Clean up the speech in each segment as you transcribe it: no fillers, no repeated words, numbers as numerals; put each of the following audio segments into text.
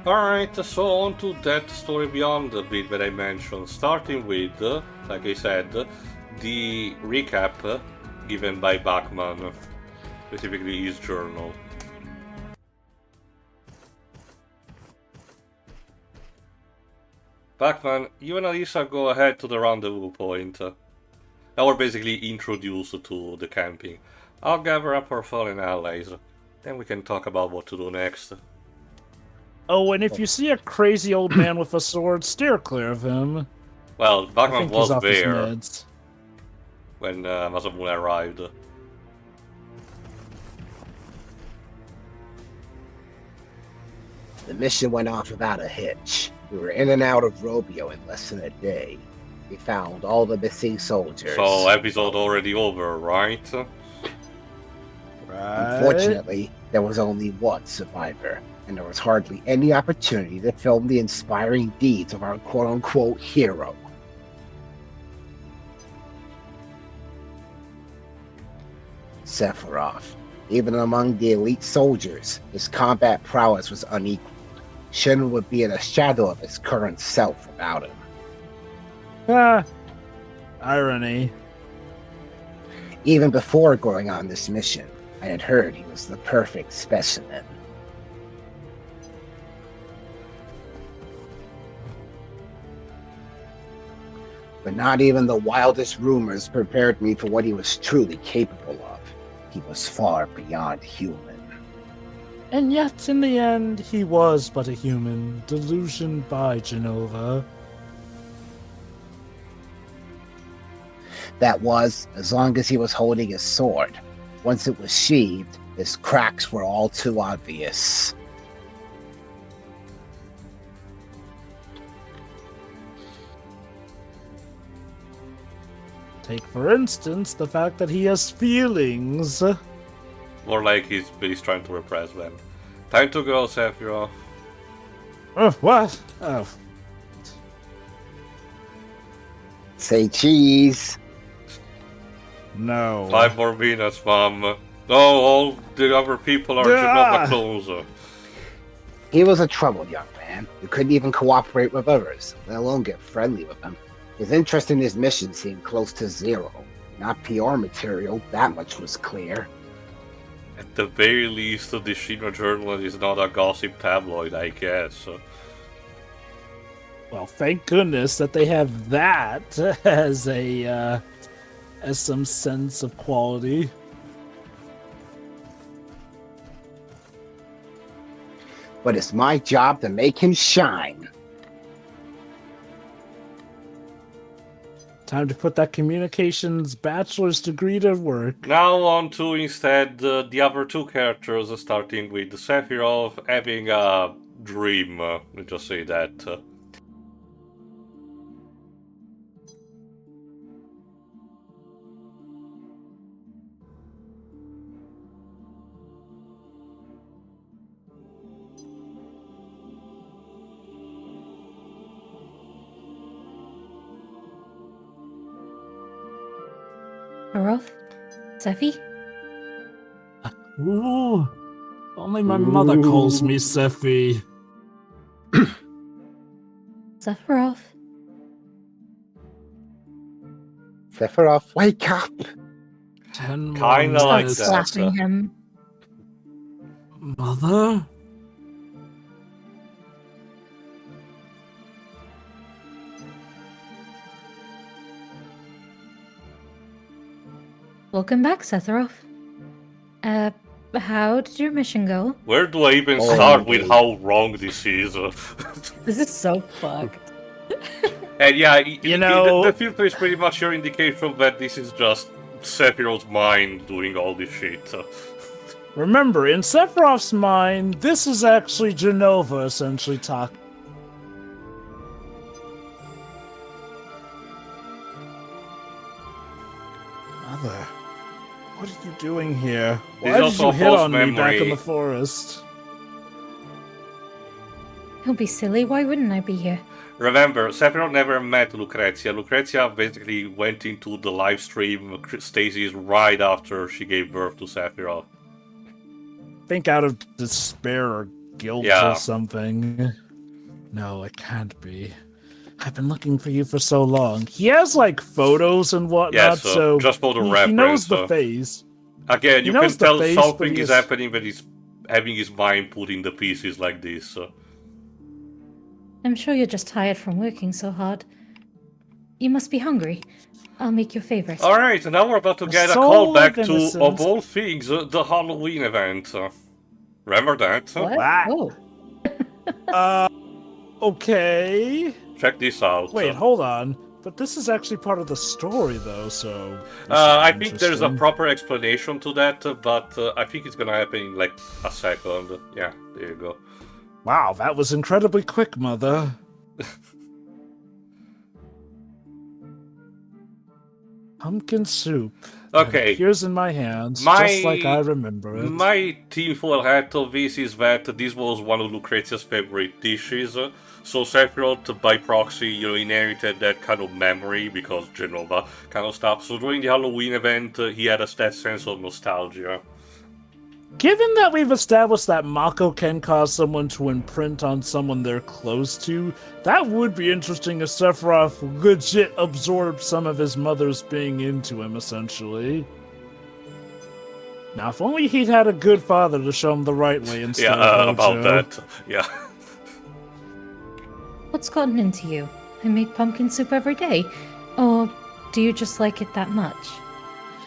Alright, so on to that story beyond the bit that I mentioned, starting with, like I said, the recap given by Bachman, specifically his journal. Bachman, you and Alisa go ahead to the rendezvous point. Now we're basically introduced to the camping. I'll gather up our fallen allies, then we can talk about what to do next. Oh, and if you see a crazy old man with a sword, steer clear of him. Well, I Bachman think he's was off his there meds. when Masamune arrived. The mission went off without a hitch. We were in and out of Robio in less than a day. We found all the missing soldiers. So, episode already over, right? Unfortunately, there was only one survivor, and there was hardly any opportunity to film the inspiring deeds of our quote-unquote hero. Sephiroth. Even among the elite soldiers, his combat prowess was unequaled. Shin would be in a shadow of his current self without him. Irony. Even before going on this mission, I had heard he was the perfect specimen. But not even the wildest rumors prepared me for what he was truly capable of. He was far beyond human. And yet, in the end, he was but a human, delusioned by Genova. That was, as long as he was holding his sword. Once it was sheathed, his cracks were all too obvious. Take, for instance, the fact that he has feelings. More like he's trying to repress them. Time to go, Sephiroth. What? Oh. Say cheese. No. 5 more minutes, Mom. No, all the other people are Genova clones. He was a troubled young man who couldn't even cooperate with others, let alone get friendly with them. His interest in his mission seemed close to zero. Not PR material, that much was clear. At the very least, the Shino Journal is not a gossip tabloid, I guess. Well, thank goodness that they have that as a as some sense of quality. But it's my job to make him shine. Time to put that communications bachelor's degree to work. Now on to instead the other two characters, starting with Sephiroth having a dream. Let's just say that. Sephiroth? Sephi? Ooh, only my mother calls me Sephi. Sephiroth? Sephiroth, wake up! 10 Kinda like minutes. that. Slapping him. Mother? Welcome back, Sephiroth. How did your mission go? Where do I even start with how wrong this is? This is so fucked. And yeah, You know- the filter is pretty much your indication that this is just Sephiroth's mind doing all this shit. Remember, in Sephiroth's mind, this is actually Genova essentially talking. Mother, what are you doing here? This Why is did also you a hit false on me back memory. in the forest? Don't be silly, why wouldn't I be here? Remember, Sephiroth never met Lucrezia. Lucrezia basically went into the live stream stasis right after she gave birth to Sephiroth. Think out of despair or guilt Yeah. or something. No, it can't be. I've been looking for you for so long. He has like photos and whatnot, Yes, so just for the he knows reference. the face. Again, He you knows can the tell face, but something he is is- happening when he's having his mind put in the pieces like this. I'm sure you're just tired from working so hard. You must be hungry. I'll make your favorite. Alright, now we're about to get a soul call of back to, innocence. of all things, the Halloween event. Remember that? What? Wow. Oh. Okay. Check this out. Wait, hold on. But this is actually part of the story, though, so... this should be I think there's a interesting. proper explanation to that, but I think it's gonna happen in like a second. Yeah, there you go. Wow, that was incredibly quick, Mother. Pumpkin soup. Okay. Here's in my hands, just like I remember it. My tinfoil hat of this is that this was one of Lucrezia's favorite dishes. So Sephiroth, by proxy, inherited that kind of memory because Genova kind of stuff. So during the Halloween event, he had that sense of nostalgia. Given that we've established that Mako can cause someone to imprint on someone they're close to, that would be interesting if Sephiroth legit absorbed some of his mother's being into him, essentially. Now, if only he'd had a good father to show him the right way instead of about Hojo. that. Yeah. What's gotten into you? I make pumpkin soup every day. Or do you just like it that much?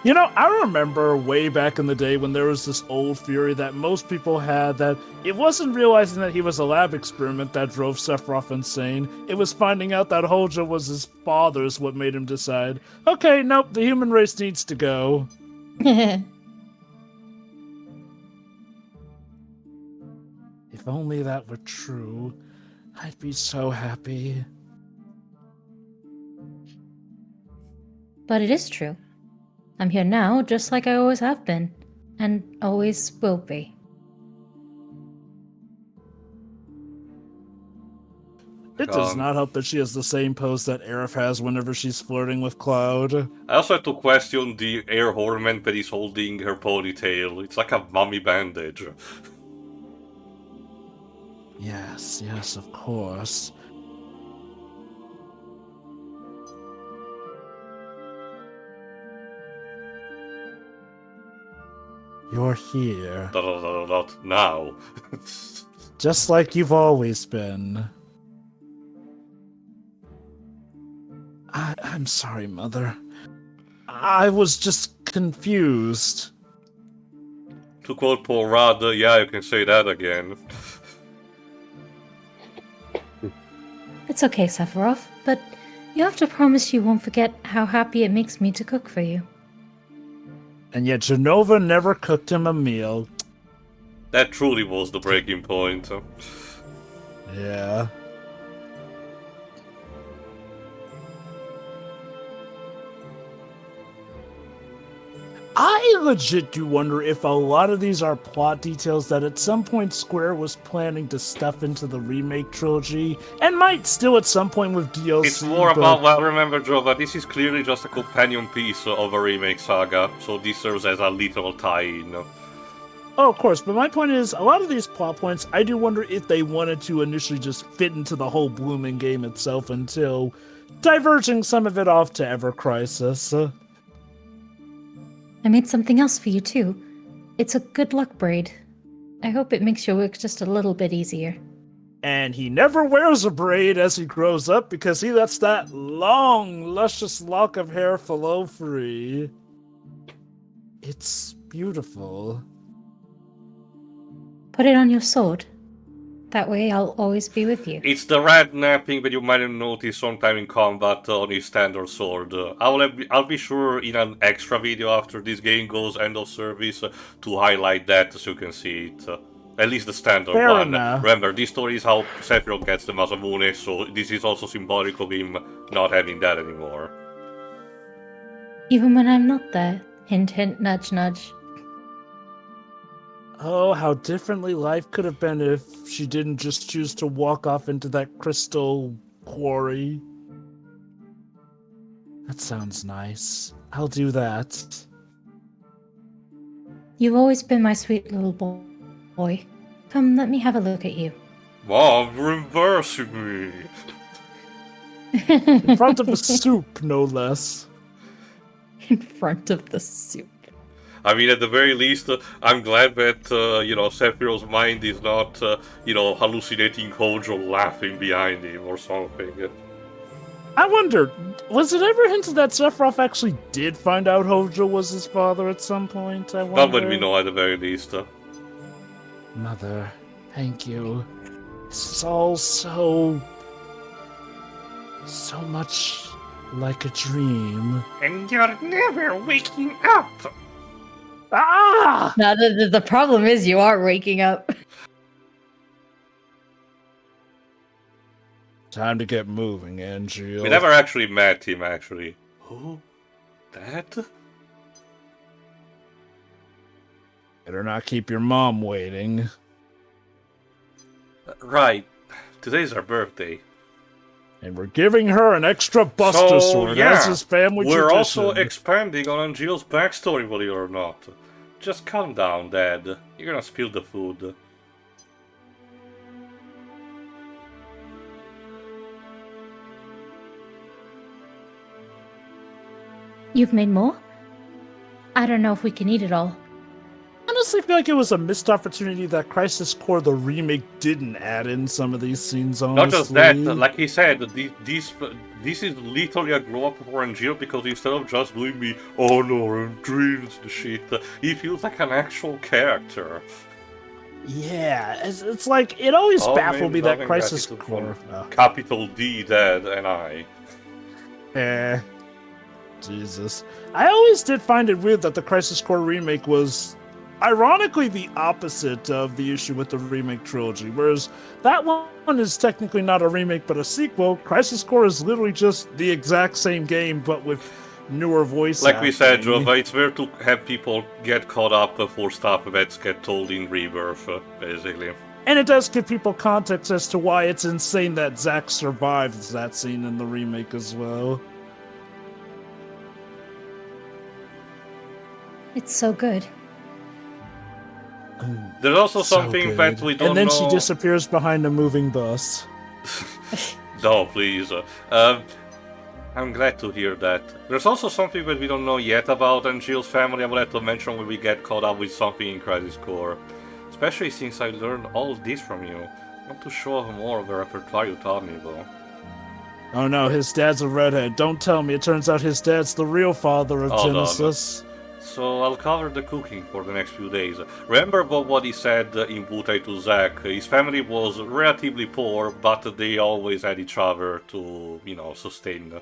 You know, I remember way back in the day when there was this old theory that most people had that it wasn't realizing that he was a lab experiment that drove Sephiroth insane. It was finding out that Hojo was his father's what made him decide, okay, nope, the human race needs to go. If only that were true, I'd be so happy. But it is true. I'm here now, just like I always have been. And always will be. It does not help that she has the same pose that Aerith has whenever she's flirting with Cloud. I also had to question the air ornament that is holding her ponytail. It's like a mummy bandage. Yes, yes, of course. You're here. Not now. Just like you've always been. I'm sorry, Mother. I was just confused. To quote Paul Rudd, yeah, you can say that again. It's okay, Sephiroth, but you have to promise you won't forget how happy it makes me to cook for you. And yet Genova never cooked him a meal. That truly was the breaking point. Yeah. I legit do wonder if a lot of these are plot details that at some point Square was planning to stuff into the remake trilogy, and might still at some point with DLC. It's more about, well, remember, Jova, this is clearly just a companion piece of a remake saga, so this serves as a literal tie-in. Oh, of course, but my point is, a lot of these plot points, I do wonder if they wanted to initially just fit into the whole Blooming game itself until diverging some of it off to Ever Crisis. I made something else for you, too. It's a good luck braid. I hope it makes your work just a little bit easier. And he never wears a braid as he grows up because he lets that long, luscious lock of hair flow free. It's beautiful. Put it on your sword. That way I'll always be with you. It's the red napping that you might have noticed sometime in combat on his standard sword. I'll be sure in an extra video after this game goes end of service to highlight that so you can see it. At least the standard Fair one. enough. Remember, this story is how Sephiroth gets the Masamune, so this is also symbolic of him not having that anymore. Even when I'm not there. Hint, hint, nudge, nudge. Oh, how differently life could have been if she didn't just choose to walk off into that crystal quarry. That sounds nice. I'll do that. You've always been my sweet little boy. Come, let me have a look at you. Mom, you're embarrassing me. In front of the soup, no less. In front of the soup. I mean, at the very least, I'm glad that, Sephiroth's mind is not, hallucinating Hojo laughing behind him or something. I wonder, was it ever hinted that Sephiroth actually did find out Hojo was his father at some point? I wonder. Not when we know at the very least. Mother, thank you. This is all so much like a dream. And you're never waking up! Ah! Now, the problem is you are waking up. Time to get moving, Angeal. We never actually met him, actually. Who? That? Better not keep your mom waiting. Right. Today's our birthday. And we're giving her an extra Buster Sword as his family we're tradition. also expanding on Angeal's backstory, believe it or not. Just calm down, Dad. You're gonna spill the food. You've made more? I don't know if we can eat it all. Honestly, I feel like it was a missed opportunity that Crisis Core, the remake, didn't add in some of these scenes, honestly. Not just that, like he said, this is literally a glow-up for Angeal because instead of just doing me, oh no, and dreams and shit, he feels like an actual character. Yeah, it's like, it always baffled me that Crisis Core... Capital D, Dad, and I. Jesus. I always did find it weird that the Crisis Core remake was ironically the opposite of the issue with the remake trilogy, whereas that one is technically not a remake but a sequel. Crisis Core is literally just the exact same game but with newer voice Like acting. we said, Jova, it's weird to have people get caught up for stuff that get told in Rebirth, basically. And it does give people context as to why it's insane that Zack survives that scene in the remake as well. It's so good. There's also So something good. that we don't know. And then she disappears behind a moving bus. No, please. I'm glad to hear that. There's also something that we don't know yet about Angeal's family I would like to mention when we get caught up with something in Crisis Core. Especially since I learned all of this from you. I want to show off more of the repertoire you taught me, though. Oh no, his dad's a redhead. Don't tell me. It turns out his dad's the real father of Genesis. So I'll cover the cooking for the next few days. Remember what he said in Butai to Zack. His family was relatively poor, but they always had each other to, sustain.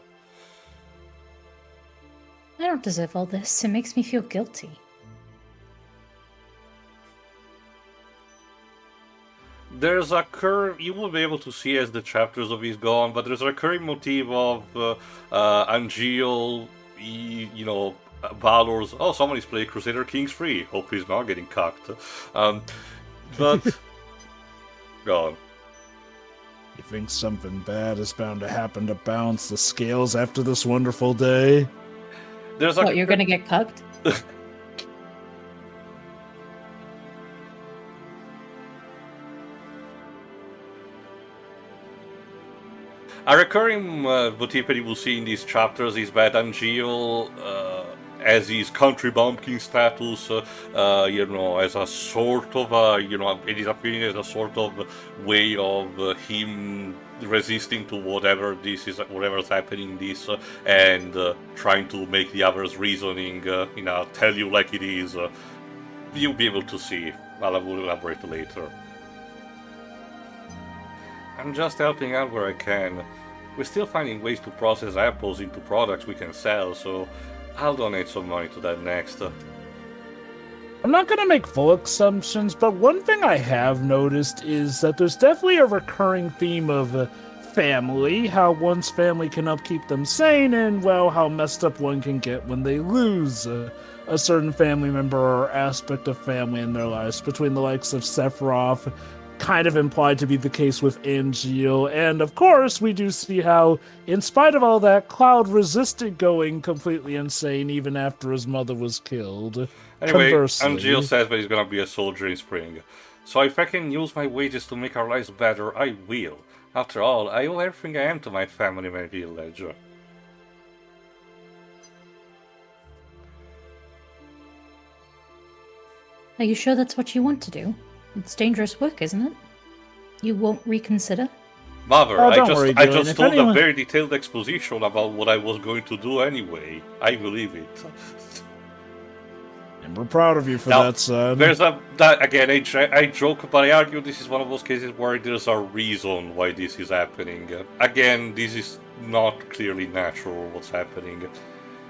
I don't deserve all this. It makes me feel guilty. There's a curve, you will be able to see as the chapters of his go on, but there's a recurring motif of Angeal, Valor's, oh, somebody's playing Crusader Kings 3, hope he's not getting cocked. But, go on. You think something bad is bound to happen to balance the scales after this wonderful day? What, you're gonna get cucked? A recurring motif that you will see in these chapters is that Angeal, as his country bumpkin status, as a sort of, it is appearing as a sort of way of him resisting to whatever's happening in this, and trying to make the others' reasoning, tell you like it is. You'll be able to see. I will elaborate later. I'm just helping out where I can. We're still finding ways to process apples into products we can sell, so I'll donate some money to that next. I'm not going to make full assumptions, but one thing I have noticed is that there's definitely a recurring theme of family, how one's family can help keep them sane, and, well, how messed up one can get when they lose a certain family member or aspect of family in their lives, between the likes of Sephiroth, kind of implied to be the case with Angeal, and of course we do see how, in spite of all that, Cloud resisted going completely insane even after his mother was killed. Anyway, Conversely, Angeal says that he's gonna be a soldier in spring. So if I can use my wages to make our lives better, I will. After all, I owe everything I am to my family and my village. Are you sure that's what you want to do? It's dangerous work, isn't it? You won't reconsider? Mother, Oh, I don't worry, just Dylan. If told anyone- a very detailed exposition about what I was going to do anyway. I believe it. And we're proud of you for Now, that, son. There's again, I joke, but I argue this is one of those cases where there's a reason why this is happening. Again, this is not clearly natural what's happening.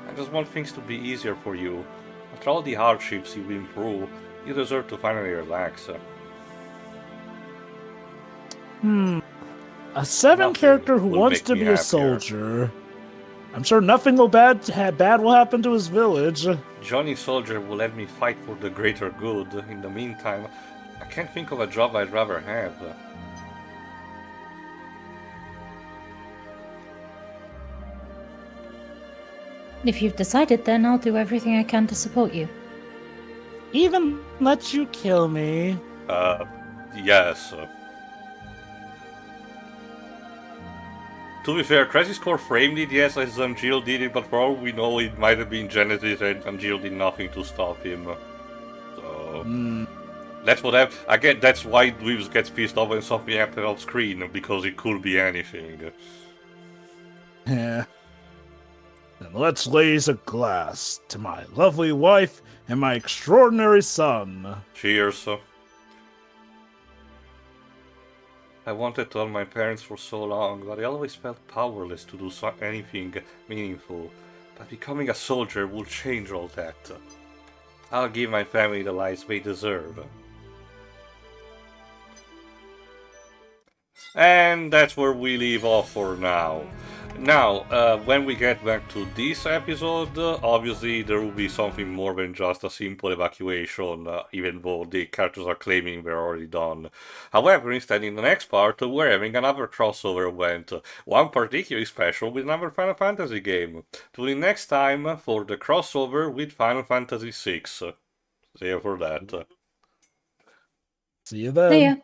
I just want things to be easier for you. After all the hardships you've been through, you deserve to finally relax. A 7 Nothing character who will wants make to me be a happier. soldier. I'm sure nothing bad will happen to his village. Johnny Soldier will let me fight for the greater good. In the meantime, I can't think of a job I'd rather have. If you've decided, then I'll do everything I can to support you. Even let you kill me. Yes. To be fair, Crisis Core framed it, yes, as Angeal did it, but for all we know, it might have been Genesis and Angeal did nothing to stop him. So... That's what happened. Again, that's why Dweebs gets pissed off when something happens off screen, because it could be anything. Yeah. Then let's raise a glass to my lovely wife and my extraordinary son. Cheers. I wanted to tell my parents for so long, but I always felt powerless to do anything meaningful. But becoming a soldier will change all that. I'll give my family the lives they deserve. And that's where we leave off for now. Now, when we get back to this episode, obviously there will be something more than just a simple evacuation, even though the characters are claiming they're already done. However, instead in the next part, we're having another crossover event, one particularly special with another Final Fantasy game. Tune in next time for the crossover with Final Fantasy VI. See you for that. See you then. See ya.